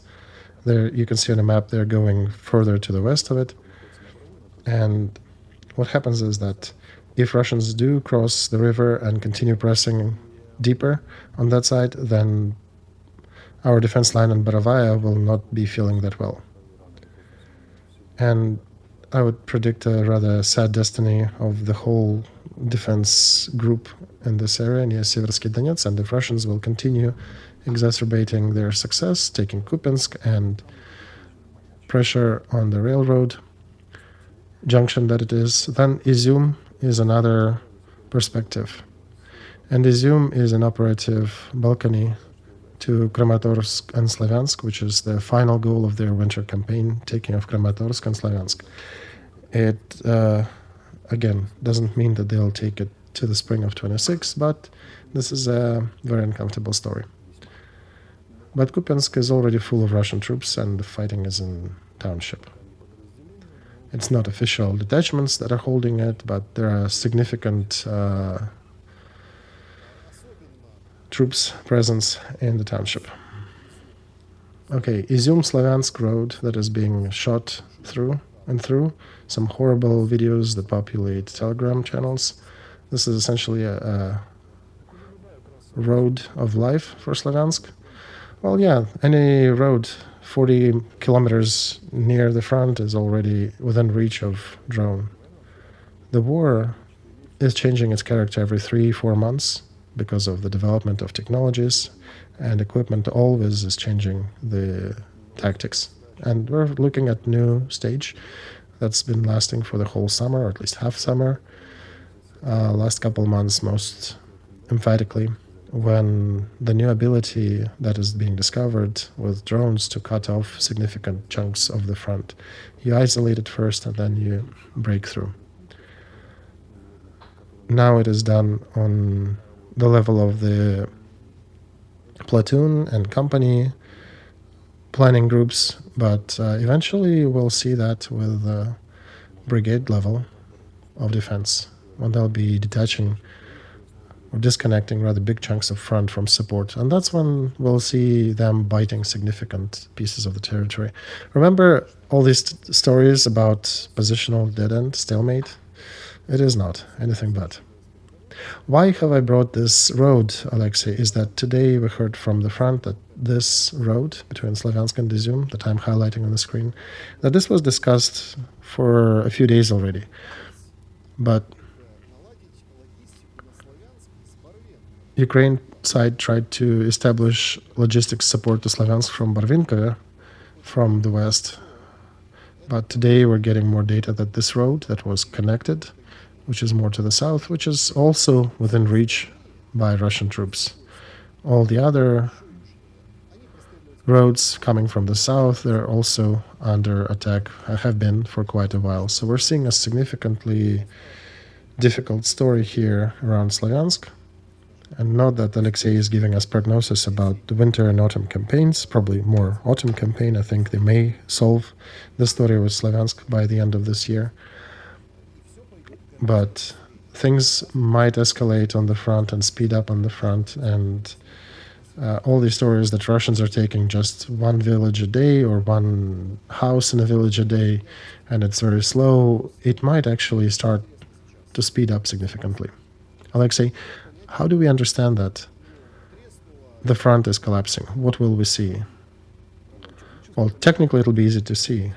There, you can see on the map they're going further to the west of it. And what happens is that if Russians do cross the river and continue pressing deeper on that side, then our defense line in Mezhevaya will not be feeling that well. And I would predict a rather sad destiny of the whole defense group in this area near Syrsky Donetsk, and if Russians will continue exacerbating their success, taking Kupyansk and pressure on the railroad junction that it is, then Izyum is another perspective. And Izyum is an operative balcony to Kramatorsk and Slavyansk, which is the final goal of their winter campaign, taking of Kramatorsk and Slavyansk. It, again, doesn't mean that they'll take it to the spring of 26, but this is a very uncomfortable story. But Kupyansk is already full of Russian troops, and the fighting is in township. It's not official detachments that are holding it, but there are significant troops presence in the township. Okay, Izyum Slavyansk road that is being shot through and through. Some horrible videos that populate Telegram channels. This is essentially a road of life for Slavyansk. Well, yeah, any road 40 kilometers near the front is already within reach of drone. The war is changing its character every 3-4 months because of the development of technologies, and equipment always is changing the tactics. And we're looking at new stage that's been lasting for the whole summer, or at least half summer. Last couple months most emphatically, when the new ability that is being discovered with drones to cut off significant chunks of the front. You isolate it first and then you break through. Now it is done on the level of the platoon and company planning groups, but eventually we'll see that with the brigade level of defense, when they'll be detaching or disconnecting rather big chunks of front from support. And that's when we'll see them biting significant pieces of the territory. Remember all these stories about positional dead end, stalemate? It is not anything but. Why have I brought this road, Alexei, is that today we heard from the front that this road between Slavyansk and Izyum, that I'm highlighting on the screen, that this was discussed for a few days already. But Ukraine side tried to establish logistics support to Slavyansk from Barvinka, from the west. But today we're getting more data that this road that was connected, which is more to the south, which is also within reach by Russian troops. All the other roads coming from the south, they're also under attack, have been for quite a while. So we're seeing a significantly difficult story here around Slavyansk. And not that Alexei is giving us prognosis about the winter and autumn campaigns, probably more autumn campaign. I think they may solve the story with Slavyansk by the end of this year. But things might escalate on the front and speed up on the front, and all these stories that Russians are taking just one village a day or one house in a village a day, and it's very slow, it might actually start to speed up significantly. Alexei, how do we understand that the front is collapsing? What will we see? Well, technically it'll be easy to see.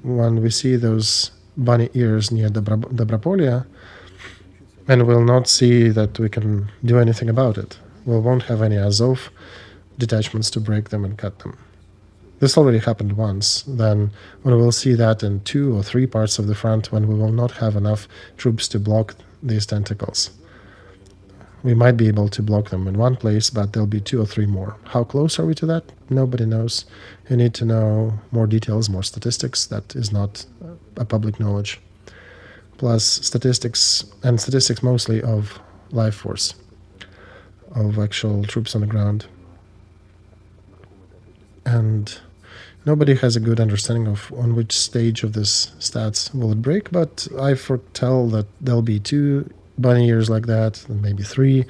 When we see those bunny ears near Dnipropetrovsk, and we'll not see that we can do anything about it. We won't have any Azov detachments to break them and cut them. This already happened once. Then when we'll see that in 2 or 3 parts of the front, when we will not have enough troops to block these tentacles. We might be able to block them in one place, but there'll be 2 or 3 more. How close are we to that? Nobody knows. You need to know more details, more statistics. That is not a public knowledge. plus statistics, and statistics mostly of life force, of actual troops on the ground. And nobody has a good understanding of on which stage of this stats will it break, but I foretell that there'll be 2 bunny years like that, and maybe 3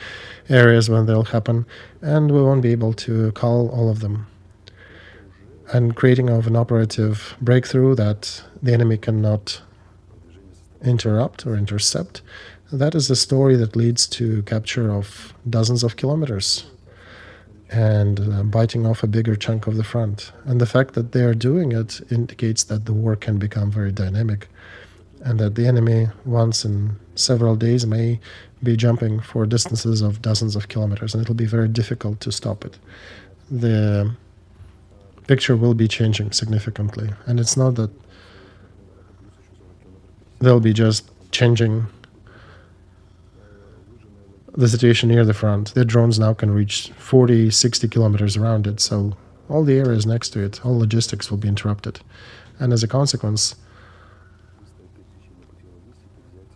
areas when they'll happen, and we won't be able to call all of them. And creating of an operative breakthrough that the enemy cannot interrupt or intercept, that is the story that leads to capture of dozens of kilometers and biting off a bigger chunk of the front. And the fact that they are doing it indicates that the war can become very dynamic, and that the enemy once in several days may be jumping for distances of dozens of kilometers, and it'll be very difficult to stop it. The picture will be changing significantly, and it's not that they'll be just changing the situation near the front. Their drones now can reach 40, 60 kilometers around it, so all the areas next to it, all logistics will be interrupted. And as a consequence,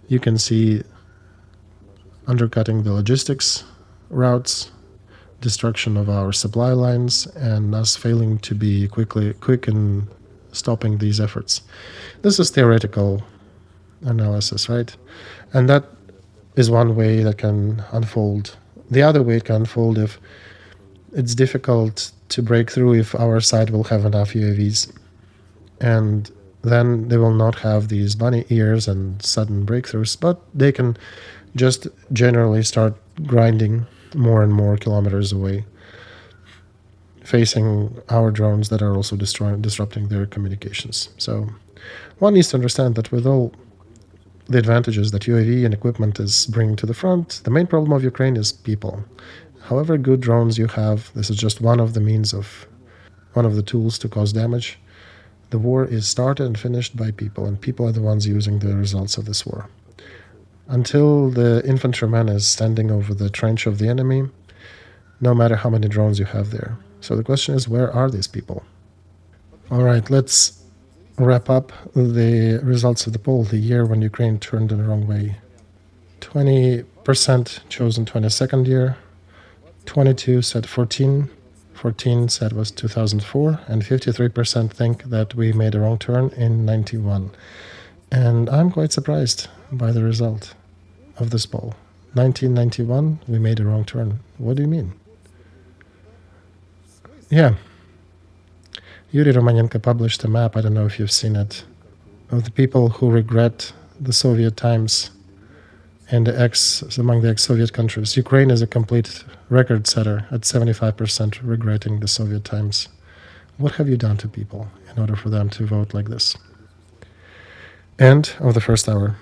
you can see undercutting the logistics routes, destruction of our supply lines, and us failing to be quick in stopping these efforts. This is theoretical analysis, right? And that is one way that can unfold. The other way it can unfold if it's difficult to break through if our side will have enough UAVs, and then they will not have these bunny ears and sudden breakthroughs, but they can just generally start grinding more and more kilometers away, facing our drones that are also disrupting their communications. So one needs to understand that with all the advantages that UAV and equipment is bringing to the front, the main problem of Ukraine is people. However good drones you have, this is just one of the tools to cause damage. The war is started and finished by people, and people are the ones using the results of this war. Until the infantryman is standing over the trench of the enemy, no matter how many drones you have there. So the question is, where are these people? All right, let's wrap up the results of the poll, the year when Ukraine turned in the wrong way. 20% chosen 22nd year, 22 said 14 said was 2004, and 53% think that we made a wrong turn in 91. And I'm quite surprised by the result of this poll. 1991, we made a wrong turn. What do you mean? Yeah. Yuri Romanenko published a map, I don't know if you've seen it, of the people who regret the Soviet times and among the ex-Soviet countries. Ukraine is a complete record setter at 75% regretting the Soviet times. What have you done to people in order for them to vote like this? End of the first hour.